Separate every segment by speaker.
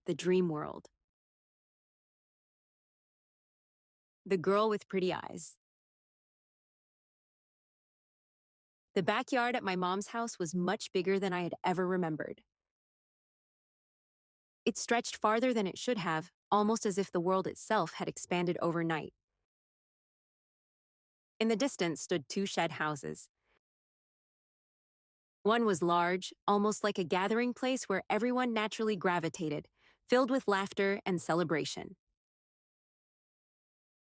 Speaker 1: the dream world. The girl with pretty eyes. The backyard at my mom's house was much bigger than I had ever remembered. It stretched farther than it should have, almost as if the world itself had expanded overnight. In the distance stood two shed houses. One was large, almost like a gathering place where everyone naturally gravitated, filled with laughter and celebration.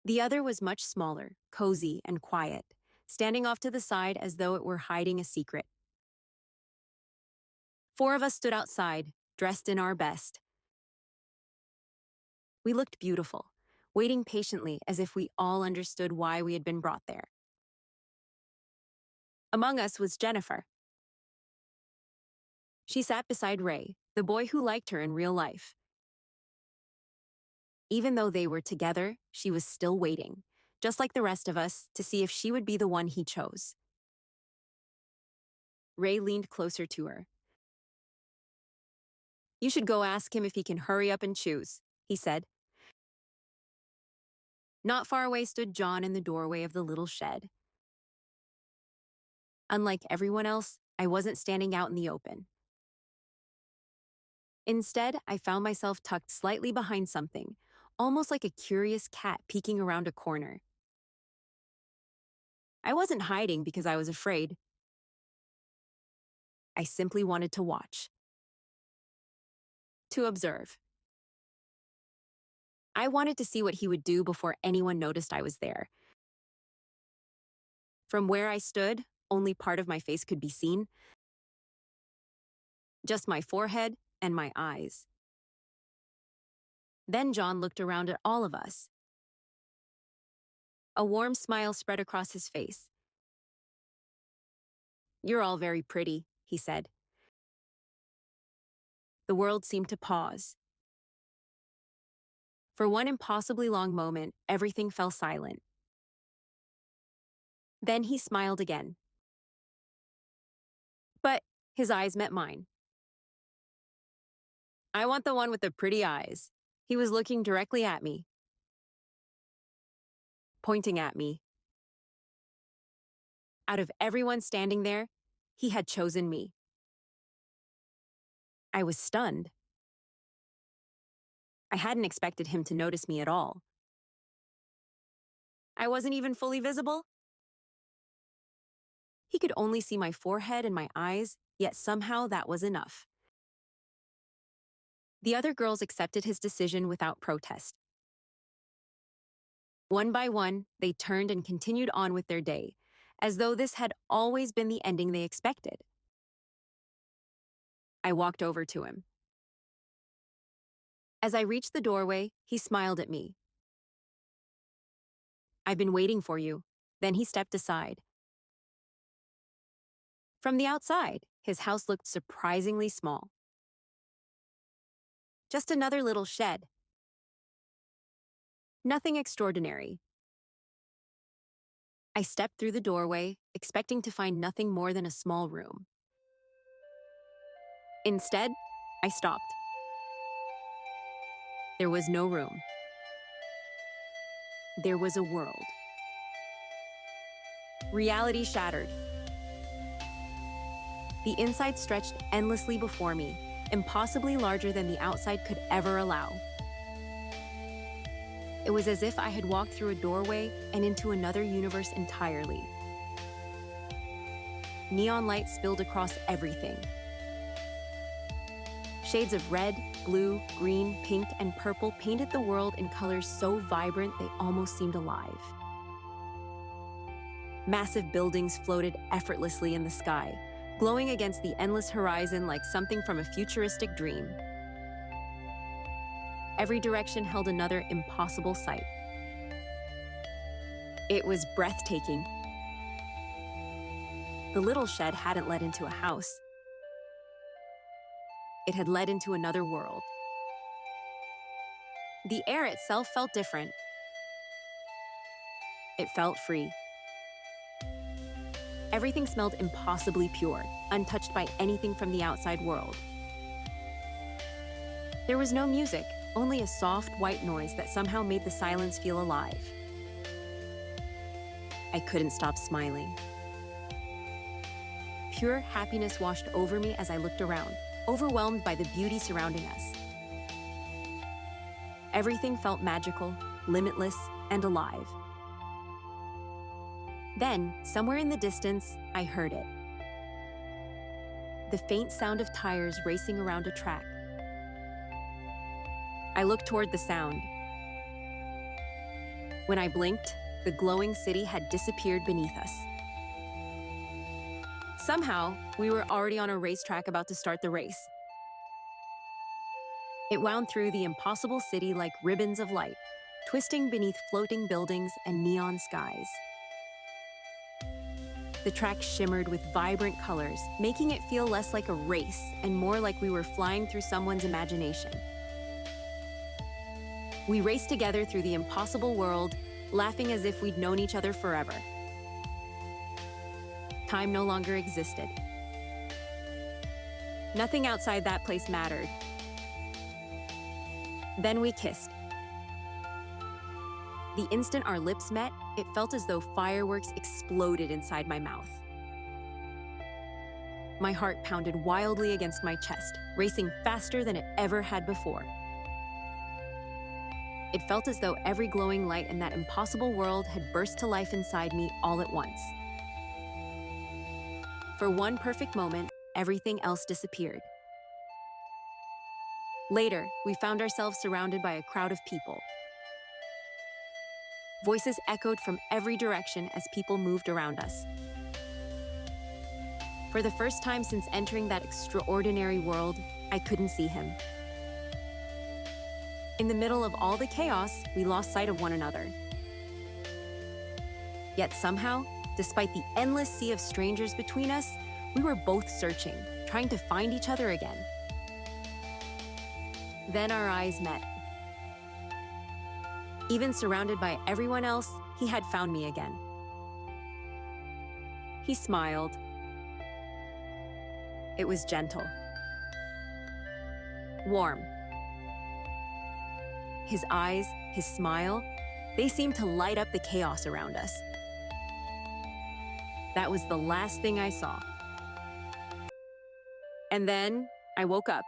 Speaker 1: The other was much smaller, cozy, and quiet, standing off to the side as though it were hiding a secret. 4 of us stood outside, dressed in our best. We looked beautiful, waiting patiently as if we all understood why we had been brought there. Among us was Jennifer. She sat beside Ray, the boy who liked her in real life. Even though they were together, she was still waiting, just like the rest of us, to see if she would be the one he chose. Ray leaned closer to her. "You should go ask him if he can hurry up and choose," he said. Not far away stood John in the doorway of the little shed. Unlike everyone else, I wasn't standing out in the open. Instead, I found myself tucked slightly behind something, almost like a curious cat peeking around a corner. I wasn't hiding because I was afraid. I simply wanted to watch. To observe. I wanted to see what he would do before anyone noticed I was there. From where I stood, only part of my face could be seen. Just my forehead and my eyes. Then John looked around at all of us. A warm smile spread across his face. "You're all very pretty," he said. The world seemed to pause. For one impossibly long moment, everything fell silent. Then he smiled again. But his eyes met mine. "I want the one with the pretty eyes." He was looking directly at me, pointing at me. Out of everyone standing there, he had chosen me. I was stunned. I hadn't expected him to notice me at all. I wasn't even fully visible. He could only see my forehead and my eyes, yet somehow that was enough. The other girls accepted his decision without protest. One by one, they turned and continued on with their day, as though this had always been the ending they expected. I walked over to him. As I reached the doorway, he smiled at me. "I've been waiting for you." Then he stepped aside. From the outside, his house looked surprisingly small. Just another little shed. Nothing extraordinary. I stepped through the doorway, expecting to find nothing more than a small room. Instead, I stopped. There was no room. There was a world. Reality shattered. The inside stretched endlessly before me, impossibly larger than the outside could ever allow. It was as if I had walked through a doorway and into another universe entirely. Neon light spilled across everything. Shades of red, blue, green, pink, and purple painted the world in colors so vibrant they almost seemed alive. Massive buildings floated effortlessly in the sky, glowing against the endless horizon like something from a futuristic dream. Every direction held another impossible sight. It was breathtaking. The little shed hadn't led into a house. It had led into another world. The air itself felt different. It felt free. Everything smelled impossibly pure, untouched by anything from the outside world. There was no music, only a soft white noise that somehow made the silence feel alive. I couldn't stop smiling. Pure happiness washed over me as I looked around, overwhelmed by the beauty surrounding us. Everything felt magical, limitless, and alive. Then, somewhere in the distance, I heard it. The faint sound of tires racing around a track. I looked toward the sound. When I blinked, the glowing city had disappeared beneath us. Somehow, we were already on a racetrack about to start the race. It wound through the impossible city like ribbons of light, twisting beneath floating buildings and neon skies. The track shimmered with vibrant colors, making it feel less like a race and more like we were flying through someone's imagination. We raced together through the impossible world, laughing as if we'd known each other forever. Time no longer existed. Nothing outside that place mattered. Then we kissed. The instant our lips met, it felt as though fireworks exploded inside my mouth. My heart pounded wildly against my chest, racing faster than it ever had before. It felt as though every glowing light in that impossible world had burst to life inside me all at once. For one perfect moment, everything else disappeared. Later, we found ourselves surrounded by a crowd of people. Voices echoed from every direction as people moved around us. For the first time since entering that extraordinary world, I couldn't see him. In the middle of all the chaos, we lost sight of one another. Yet somehow, despite the endless sea of strangers between us, we were both searching, trying to find each other again. Then our eyes met. Even surrounded by everyone else, he had found me again. He smiled. It was gentle. Warm. His eyes, his smile, they seemed to light up the chaos around us. That was the last thing I saw. And then I woke up.